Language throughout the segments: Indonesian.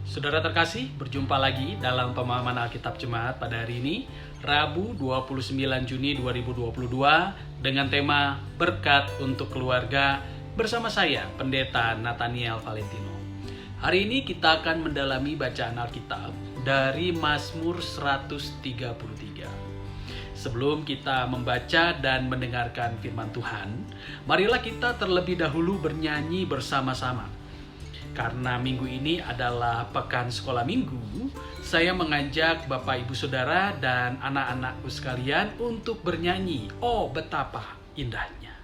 Saudara terkasih, berjumpa lagi dalam pemahaman Alkitab Jemaat pada hari ini, Rabu 29 Juni 2022 dengan tema Berkat untuk Keluarga bersama saya, Pendeta Nathaniel Valentino. Hari ini kita akan mendalami bacaan Alkitab dari Mazmur 133. Sebelum kita membaca dan mendengarkan firman Tuhan, marilah kita terlebih dahulu bernyanyi bersama-sama. Karena minggu ini adalah pekan sekolah minggu, saya mengajak Bapak Ibu Saudara dan anak-anakku sekalian untuk bernyanyi, "Oh betapa indahnya."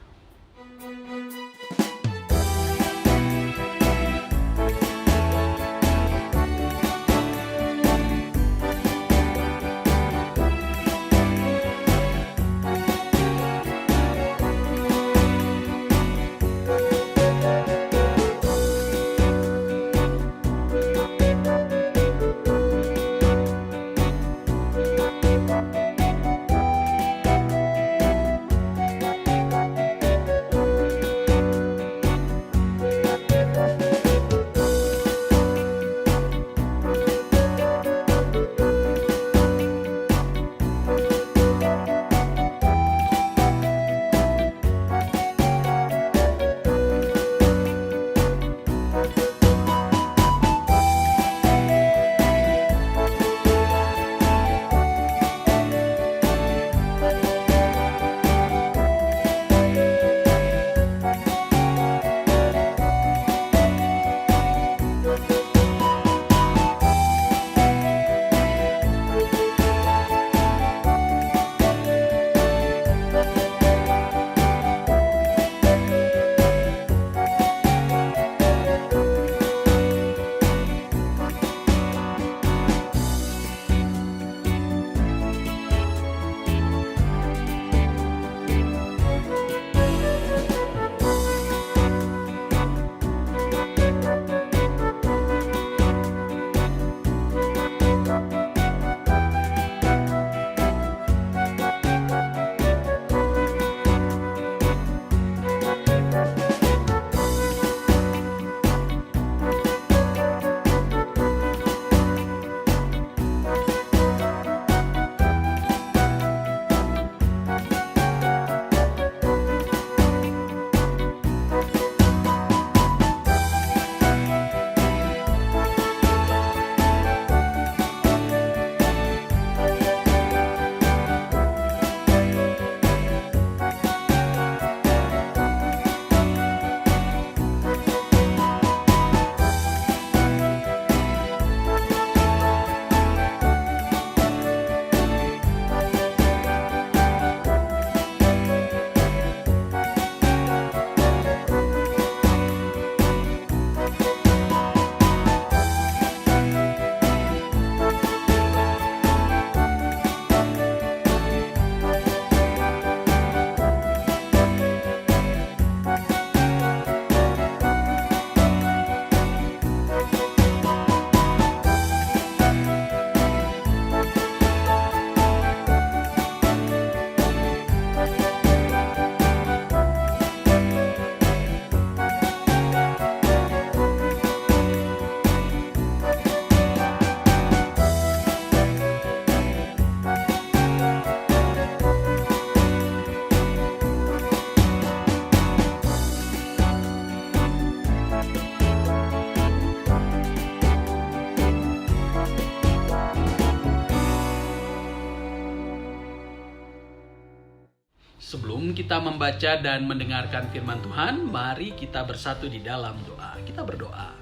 Sebelum kita membaca dan mendengarkan firman Tuhan, mari kita bersatu di dalam doa. Kita berdoa.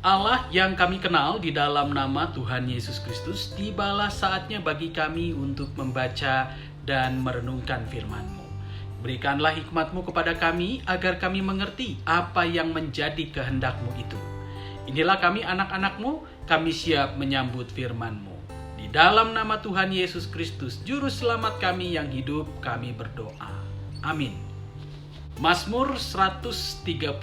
Allah yang kami kenal, di dalam nama Tuhan Yesus Kristus, tibalah saatnya bagi kami untuk membaca dan merenungkan firman-Mu. Berikanlah hikmat-Mu kepada kami, agar kami mengerti apa yang menjadi kehendak-Mu itu. Inilah kami anak-anak-Mu, kami siap menyambut firman-Mu. Di dalam nama Tuhan Yesus Kristus, Juru Selamat kami yang hidup, kami berdoa. Amin. Mazmur 133.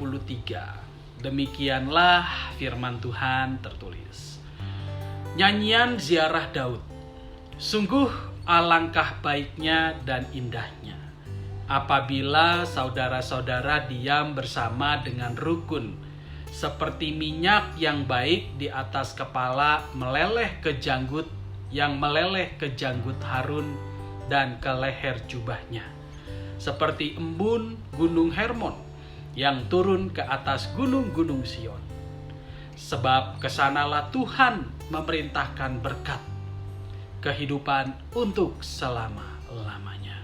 Demikianlah firman Tuhan tertulis. Nyanyian ziarah Daud. Sungguh alangkah baiknya dan indahnya apabila saudara-saudara diam bersama dengan rukun seperti minyak yang baik di atas kepala meleleh ke janggut Harun dan ke leher jubahnya, seperti embun gunung Hermon yang turun ke atas gunung-gunung Sion. Sebab kesanalah Tuhan memerintahkan berkat, kehidupan untuk selama-lamanya.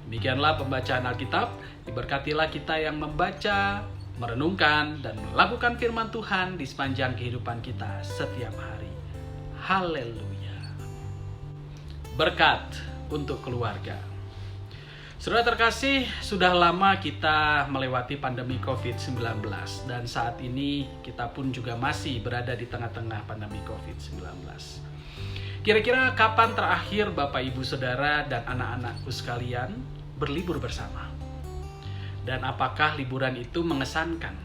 Demikianlah pembacaan Alkitab. Diberkatilah kita yang membaca, merenungkan, dan melakukan firman Tuhan di sepanjang kehidupan kita setiap hari. Haleluya. Berkat untuk keluarga. Saudara terkasih, sudah lama kita melewati pandemi COVID-19 dan saat ini kita pun juga masih berada di tengah-tengah pandemi COVID-19. Kira-kira kapan terakhir Bapak Ibu Saudara dan anak-anakku sekalian berlibur bersama? Dan apakah liburan itu mengesankan?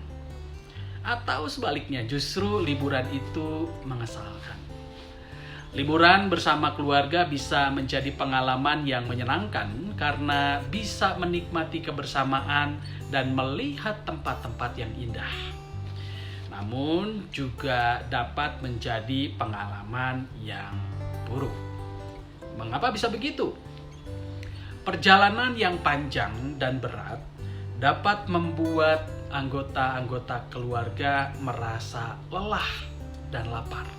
Atau sebaliknya justru liburan itu mengesalkan? Liburan bersama keluarga bisa menjadi pengalaman yang menyenangkan karena bisa menikmati kebersamaan dan melihat tempat-tempat yang indah. Namun juga dapat menjadi pengalaman yang buruk. Mengapa bisa begitu? Perjalanan yang panjang dan berat dapat membuat anggota-anggota keluarga merasa lelah dan lapar.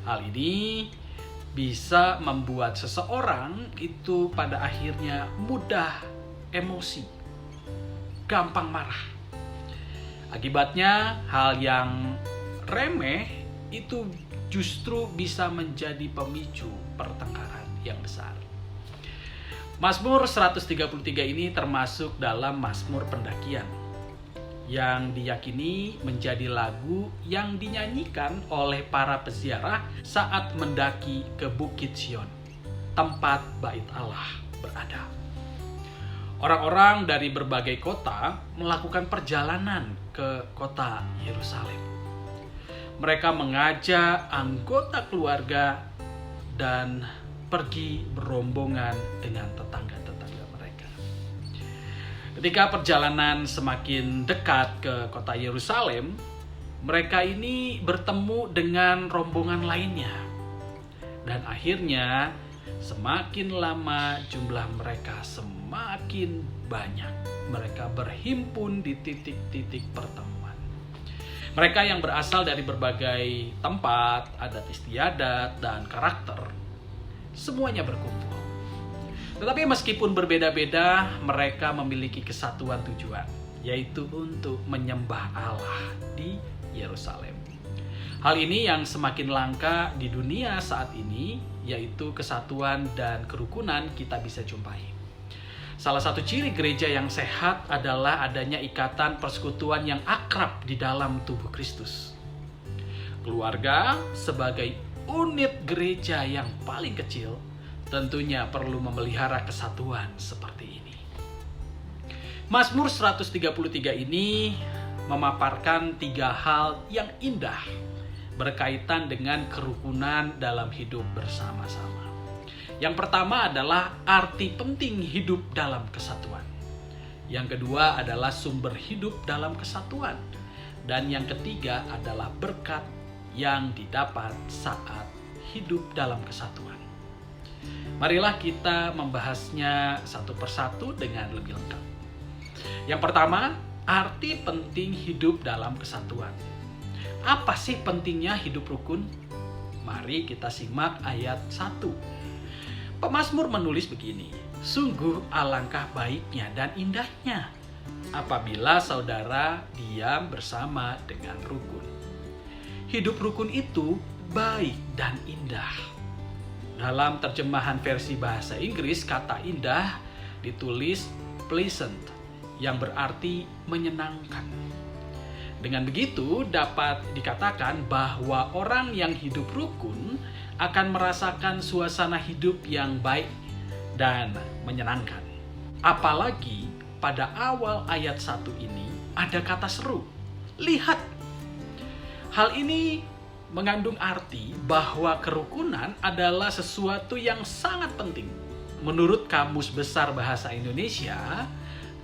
Hal ini bisa membuat seseorang itu pada akhirnya mudah emosi, gampang marah. Akibatnya hal yang remeh itu justru bisa menjadi pemicu pertengkaran yang besar. Mazmur 133 ini termasuk dalam Mazmur pendakian yang diyakini menjadi lagu yang dinyanyikan oleh para peziarah saat mendaki ke Bukit Sion, tempat Bait Allah berada. Orang-orang dari berbagai kota melakukan perjalanan ke kota Yerusalem. Mereka mengajak anggota keluarga dan pergi berombongan dengan tetangga-tetangga mereka. Ketika perjalanan semakin dekat ke kota Yerusalem, mereka ini bertemu dengan rombongan lainnya. Dan akhirnya semakin lama jumlah mereka semakin banyak. Mereka berhimpun di titik-titik pertemuan. Mereka yang berasal dari berbagai tempat, adat istiadat, dan karakter, semuanya berkumpul. Tetapi meskipun berbeda-beda, mereka memiliki kesatuan tujuan, yaitu untuk menyembah Allah di Yerusalem. Hal ini yang semakin langka di dunia saat ini, yaitu kesatuan dan kerukunan kita bisa jumpai. Salah satu ciri gereja yang sehat adalah adanya ikatan persekutuan yang akrab di dalam tubuh Kristus. Keluarga sebagai unit gereja yang paling kecil tentunya perlu memelihara kesatuan seperti ini. Mazmur 133 ini memaparkan 3 hal yang indah berkaitan dengan kerukunan dalam hidup bersama-sama. Yang pertama adalah arti penting hidup dalam kesatuan. Yang kedua adalah sumber hidup dalam kesatuan. Dan yang ketiga adalah berkat yang didapat saat hidup dalam kesatuan. Marilah kita membahasnya satu persatu dengan lebih lengkap. Yang pertama, arti penting hidup dalam kesatuan. Apa sih pentingnya hidup rukun? Mari kita simak ayat 1. Pemazmur menulis begini, sungguh alangkah baiknya dan indahnya apabila saudara diam bersama dengan rukun. Hidup rukun itu baik dan indah. Dalam terjemahan versi bahasa Inggris, kata indah ditulis pleasant, yang berarti menyenangkan. Dengan begitu, dapat dikatakan bahwa orang yang hidup rukun akan merasakan suasana hidup yang baik dan menyenangkan. Apalagi pada awal ayat 1 ini ada kata seru, lihat. Hal ini mengandung arti bahwa kerukunan adalah sesuatu yang sangat penting. Menurut Kamus Besar Bahasa Indonesia,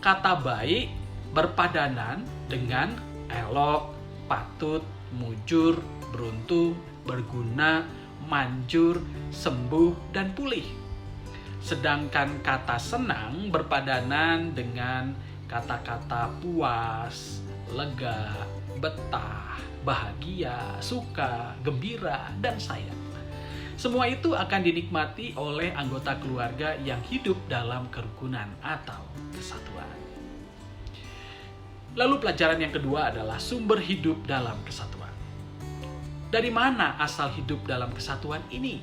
kata baik berpadanan dengan elok, patut, mujur, beruntung, berguna, manjur, sembuh, dan pulih. Sedangkan kata senang berpadanan dengan kata-kata puas, lega, betah, bahagia, suka, gembira, dan sayang. Semua itu akan dinikmati oleh anggota keluarga yang hidup dalam kerukunan atau kesatuan. Lalu pelajaran yang kedua adalah sumber hidup dalam kesatuan. Dari mana asal hidup dalam kesatuan ini?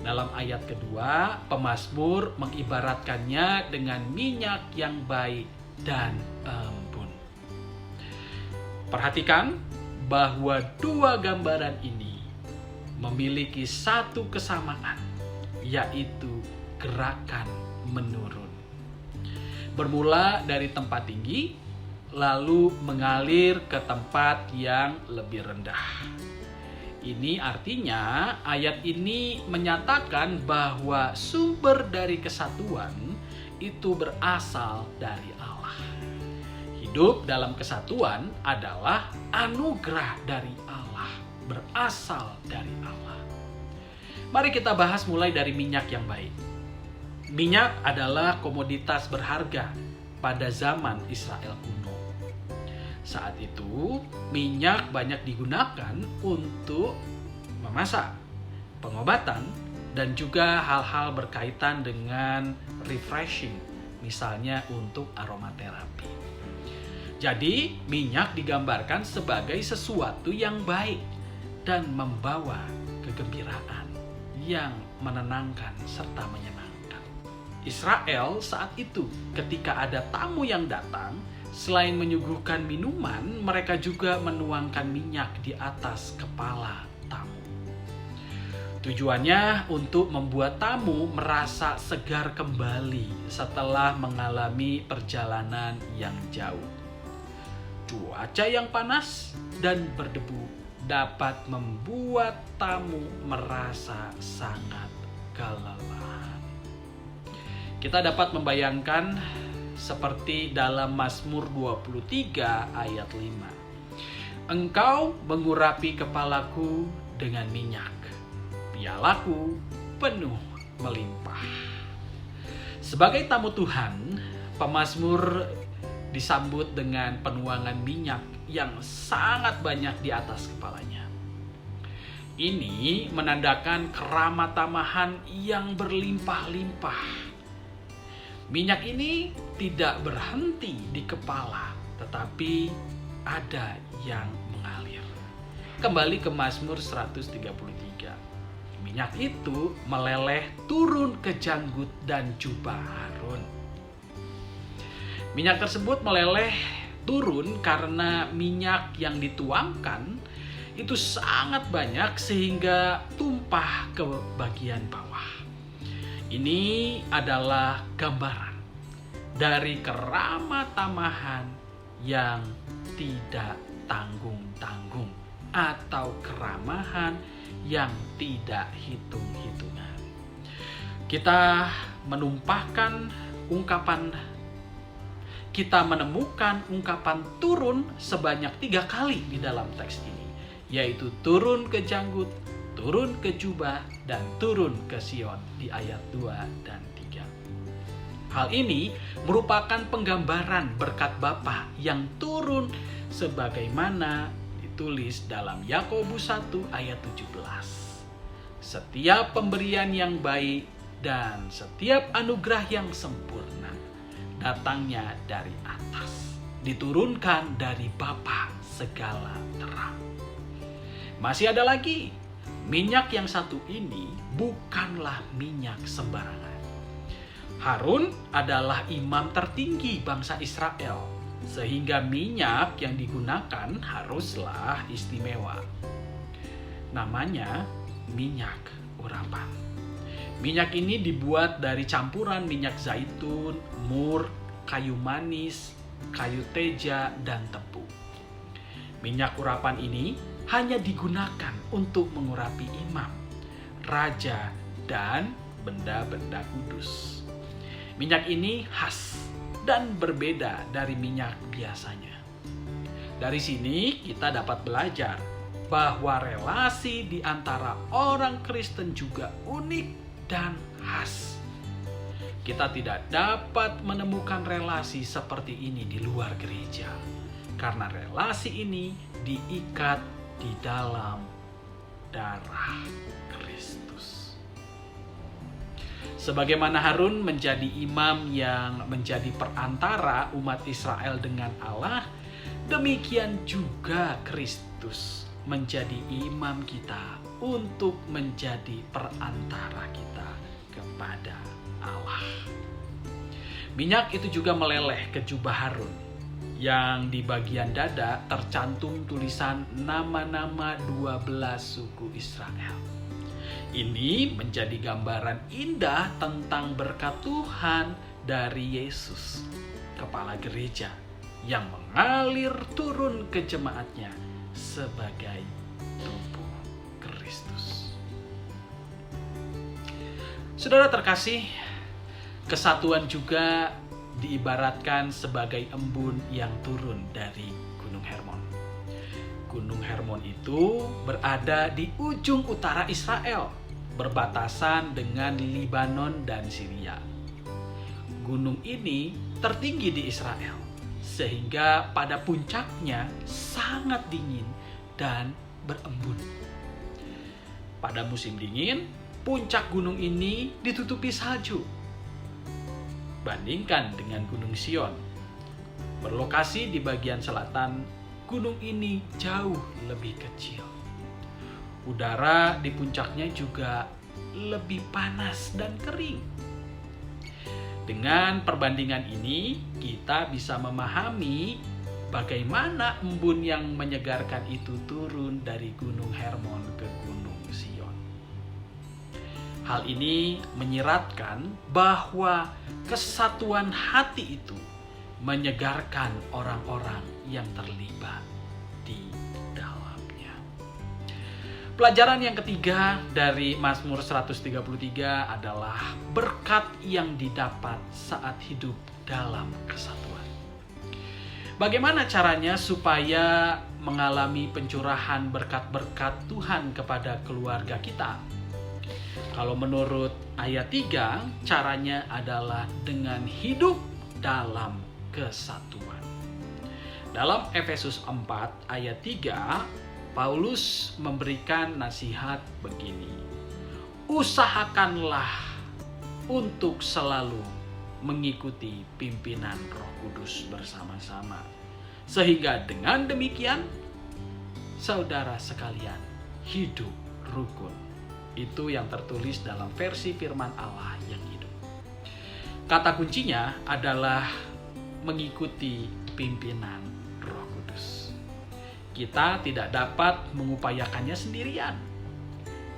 Dalam ayat kedua, pemazmur mengibaratkannya dengan minyak yang baik dan embun. Perhatikan bahwa dua gambaran ini memiliki satu kesamaan, yaitu gerakan menurun. Bermula dari tempat tinggi, lalu mengalir ke tempat yang lebih rendah. Ini artinya ayat ini menyatakan bahwa sumber dari kesatuan itu berasal dari Allah. Hidup dalam kesatuan adalah anugerah dari Allah, berasal dari Allah. Mari kita bahas mulai dari minyak yang baik. Minyak adalah komoditas berharga pada zaman Israel kuno. Saat itu, minyak banyak digunakan untuk memasak, pengobatan, dan juga hal-hal berkaitan dengan refreshing, misalnya untuk aromaterapi. Jadi, minyak digambarkan sebagai sesuatu yang baik dan membawa kegembiraan yang menenangkan serta menyenangkan. Israel saat itu, ketika ada tamu yang datang, selain menyuguhkan minuman, mereka juga menuangkan minyak di atas kepala tamu. Tujuannya untuk membuat tamu merasa segar kembali setelah mengalami perjalanan yang jauh. Cuaca yang panas dan berdebu dapat membuat tamu merasa sangat kelelahan. Kita dapat membayangkan seperti dalam Mazmur 23 ayat 5. Engkau mengurapi kepalaku dengan minyak, pialaku penuh melimpah. Sebagai tamu Tuhan, pemazmur disambut dengan penuangan minyak yang sangat banyak di atas kepalanya. Ini menandakan keramat tamahan yang berlimpah-limpah. Minyak ini tidak berhenti di kepala, tetapi ada yang mengalir. Kembali ke Mazmur 133. Minyak itu meleleh turun ke janggut dan jubah Harun. Minyak tersebut meleleh turun karena minyak yang dituangkan itu sangat banyak sehingga tumpah ke bagian bawah. Ini adalah gambaran dari keramat tamahan yang tidak tanggung-tanggung atau keramahan yang tidak hitung-hitungan. Kita menemukan ungkapan turun sebanyak 3 kali di dalam teks ini, yaitu turun ke janggut, turun ke jubah, dan turun ke Sion di ayat 2 dan 3. Hal ini merupakan penggambaran berkat Bapa yang turun sebagaimana ditulis dalam Yakobus 1 ayat 17. Setiap pemberian yang baik dan setiap anugerah yang sempurna datangnya dari atas, diturunkan dari Bapa segala terang. Masih ada lagi, minyak yang satu ini bukanlah minyak sembarangan. Harun adalah imam tertinggi bangsa Israel, sehingga minyak yang digunakan haruslah istimewa. Namanya minyak urapan. Minyak ini dibuat dari campuran minyak zaitun, mur, kayu manis, kayu teja, dan tebu. Minyak urapan ini hanya digunakan untuk mengurapi imam, raja, dan benda-benda kudus. Minyak ini khas dan berbeda dari minyak biasanya. Dari sini kita dapat belajar bahwa relasi di antara orang Kristen juga unik dan khas. Kita tidak dapat menemukan relasi seperti ini di luar gereja, karena relasi ini diikat di dalam darah Kristus. Sebagaimana Harun menjadi imam yang menjadi perantara umat Israel dengan Allah, demikian juga Kristus menjadi imam kita untuk menjadi perantara kita kepada Allah. Minyak itu juga meleleh ke jubah Harun, yang di bagian dada tercantum tulisan nama-nama 12 suku Israel. Ini menjadi gambaran indah tentang berkat Tuhan dari Yesus, kepala gereja, yang mengalir turun ke jemaatnya sebagai tubuh Kristus. Saudara terkasih, kesatuan juga diibaratkan sebagai embun yang turun dari Gunung Hermon. Gunung Hermon itu berada di ujung utara Israel, berbatasan dengan Libanon dan Syria. Gunung ini tertinggi di Israel, sehingga pada puncaknya sangat dingin dan berembun. Pada musim dingin, puncak gunung ini ditutupi salju. Bandingkan dengan Gunung Sion, berlokasi di bagian selatan, gunung ini jauh lebih kecil. Udara di puncaknya juga lebih panas dan kering. Dengan perbandingan ini, kita bisa memahami bagaimana embun yang menyegarkan itu turun dari Gunung Hermon ke Gunung Sion. Hal ini menyiratkan bahwa kesatuan hati itu menyegarkan orang-orang yang terlibat di dalamnya. Pelajaran yang ketiga dari Mazmur 133 adalah berkat yang didapat saat hidup dalam kesatuan. Bagaimana caranya supaya mengalami pencurahan berkat-berkat Tuhan kepada keluarga kita? Kalau menurut ayat 3, caranya adalah dengan hidup dalam kesatuan. Dalam Efesus 4 ayat 3, Paulus memberikan nasihat begini: usahakanlah untuk selalu mengikuti pimpinan Roh Kudus bersama-sama, sehingga dengan demikian saudara sekalian hidup rukun. Itu yang tertulis dalam versi firman Allah yang hidup. Kata kuncinya adalah mengikuti pimpinan Roh Kudus. Kita tidak dapat mengupayakannya sendirian.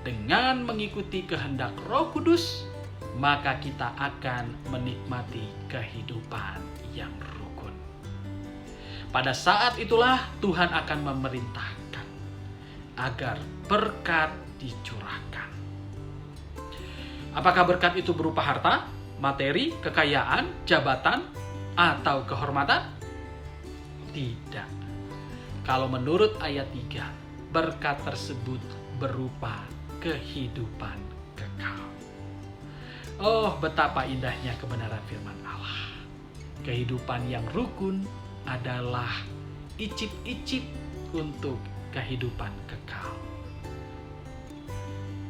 Dengan mengikuti kehendak Roh Kudus, maka kita akan menikmati kehidupan yang rukun. Pada saat itulah Tuhan akan memerintahkan agar berkat dicurahkan. Apakah berkat itu berupa harta, materi, kekayaan, jabatan, atau kehormatan? Tidak. Kalau menurut ayat 3, berkat tersebut berupa kehidupan kekal. Oh, betapa indahnya kebenaran firman Allah. Kehidupan yang rukun adalah icip-icip untuk kehidupan kekal.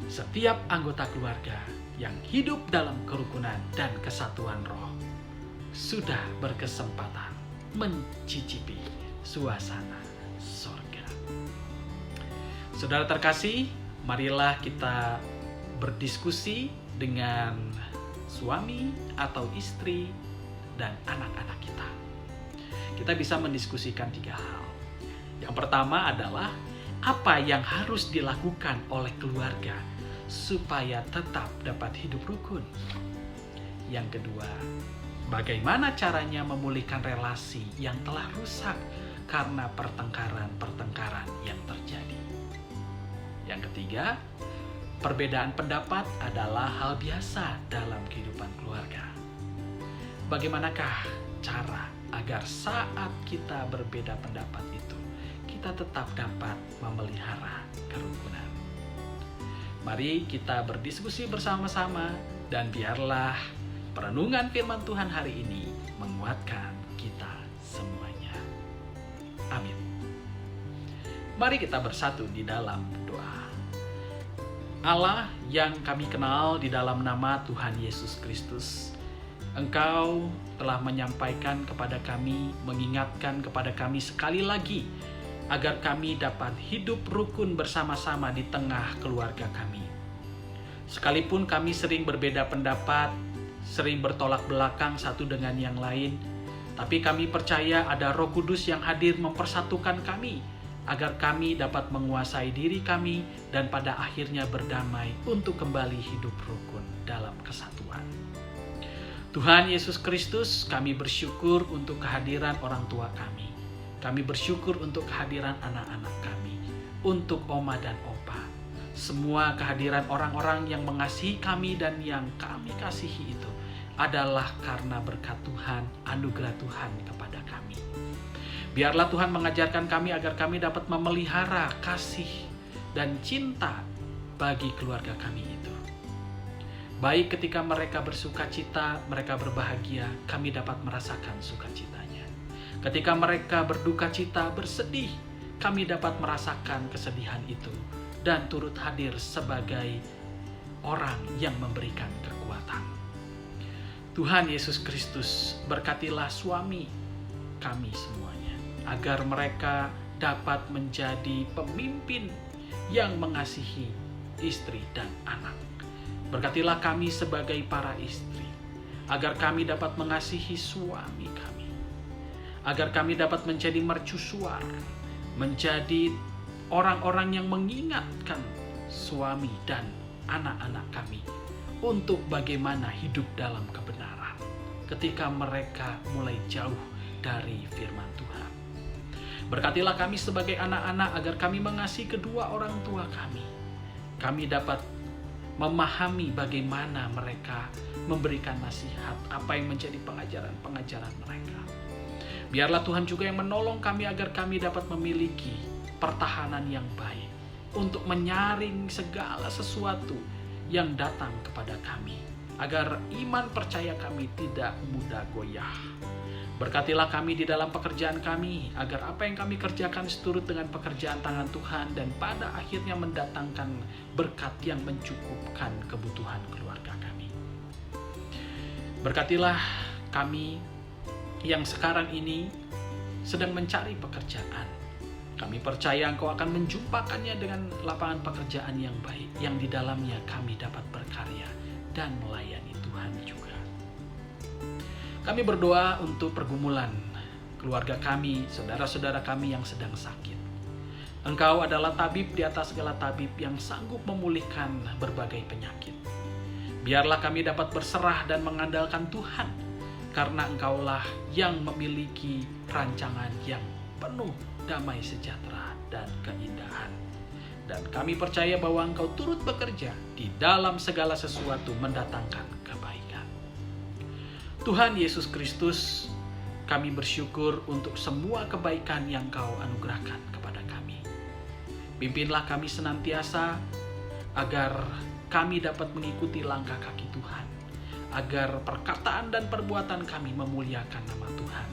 Setiap anggota keluarga yang hidup dalam kerukunan dan kesatuan roh sudah berkesempatan mencicipi suasana sorga. Saudara terkasih, marilah kita berdiskusi dengan suami atau istri dan anak-anak kita. Kita bisa mendiskusikan 3 hal. Yang pertama adalah apa yang harus dilakukan oleh keluarga supaya tetap dapat hidup rukun. Yang kedua, bagaimana caranya memulihkan relasi yang telah rusak karena pertengkaran-pertengkaran yang terjadi. Yang ketiga, perbedaan pendapat adalah hal biasa dalam kehidupan keluarga. Bagaimanakah cara agar saat kita berbeda pendapat itu kita tetap dapat memelihara kerukunan. Mari kita berdiskusi bersama-sama dan biarlah perenungan firman Tuhan hari ini menguatkan kita semuanya. Amin. Mari kita bersatu di dalam doa. Allah yang kami kenal di dalam nama Tuhan Yesus Kristus, Engkau telah menyampaikan kepada kami, mengingatkan kepada kami sekali lagi, agar kami dapat hidup rukun bersama-sama di tengah keluarga kami. Sekalipun kami sering berbeda pendapat, sering bertolak belakang satu dengan yang lain, tapi kami percaya ada Roh Kudus yang hadir mempersatukan kami, agar kami dapat menguasai diri kami dan pada akhirnya berdamai untuk kembali hidup rukun dalam kesatuan. Tuhan Yesus Kristus, kami bersyukur untuk kehadiran orang tua kami. Kami bersyukur untuk kehadiran anak-anak kami, untuk oma dan opa. Semua kehadiran orang-orang yang mengasihi kami dan yang kami kasihi itu adalah karena berkat Tuhan, anugerah Tuhan kepada kami. Biarlah Tuhan mengajarkan kami agar kami dapat memelihara kasih dan cinta bagi keluarga kami itu. Baik ketika mereka bersuka cita, mereka berbahagia, kami dapat merasakan sukacitanya. Ketika mereka berduka cita, bersedih, kami dapat merasakan kesedihan itu dan turut hadir sebagai orang yang memberikan kekuatan. Tuhan Yesus Kristus, berkatilah suami kami semuanya, agar mereka dapat menjadi pemimpin yang mengasihi istri dan anak. Berkatilah kami sebagai para istri, agar kami dapat mengasihi suami kami, agar kami dapat menjadi mercusuar, menjadi orang-orang yang mengingatkan suami dan anak-anak kami untuk bagaimana hidup dalam kebenaran ketika mereka mulai jauh dari firman Tuhan. Berkatilah kami sebagai anak-anak agar kami mengasihi kedua orang tua kami. Kami dapat memahami bagaimana mereka memberikan nasihat, apa yang menjadi pengajaran-pengajaran mereka. Biarlah Tuhan juga yang menolong kami agar kami dapat memiliki pertahanan yang baik untuk menyaring segala sesuatu yang datang kepada kami, agar iman percaya kami tidak mudah goyah. Berkatilah kami di dalam pekerjaan kami, agar apa yang kami kerjakan seturut dengan pekerjaan tangan Tuhan dan pada akhirnya mendatangkan berkat yang mencukupkan kebutuhan keluarga kami. Berkatilah kami yang sekarang ini sedang mencari pekerjaan. Kami percaya Engkau akan menjumpakannya dengan lapangan pekerjaan yang baik, yang di dalamnya kami dapat berkarya dan melayani Tuhan juga. Kami berdoa untuk pergumulan keluarga kami, saudara-saudara kami yang sedang sakit. Engkau adalah tabib di atas segala tabib yang sanggup memulihkan berbagai penyakit. Biarlah kami dapat berserah dan mengandalkan Tuhan, karena Engkaulah yang memiliki rancangan yang penuh damai sejahtera dan keindahan. Dan kami percaya bahwa Engkau turut bekerja di dalam segala sesuatu mendatangkan kebaikan. Tuhan Yesus Kristus, kami bersyukur untuk semua kebaikan yang Kau anugerahkan kepada kami. Pimpinlah kami senantiasa agar kami dapat mengikuti langkah kaki Tuhan, agar perkataan dan perbuatan kami memuliakan nama Tuhan,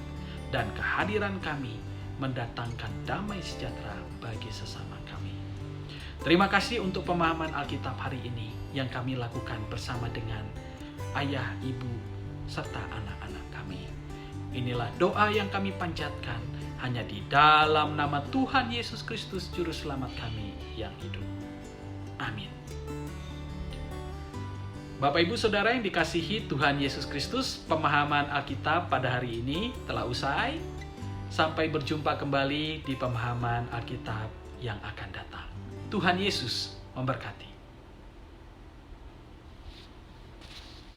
dan kehadiran kami mendatangkan damai sejahtera bagi sesama kami. Terima kasih untuk pemahaman Alkitab hari ini yang kami lakukan bersama dengan ayah, ibu, serta anak-anak kami. Inilah doa yang kami panjatkan hanya di dalam nama Tuhan Yesus Kristus Juru Selamat kami yang hidup. Amin. Bapak Ibu Saudara yang dikasihi Tuhan Yesus Kristus, pemahaman Alkitab pada hari ini telah usai. Sampai berjumpa kembali di pemahaman Alkitab yang akan datang. Tuhan Yesus memberkati.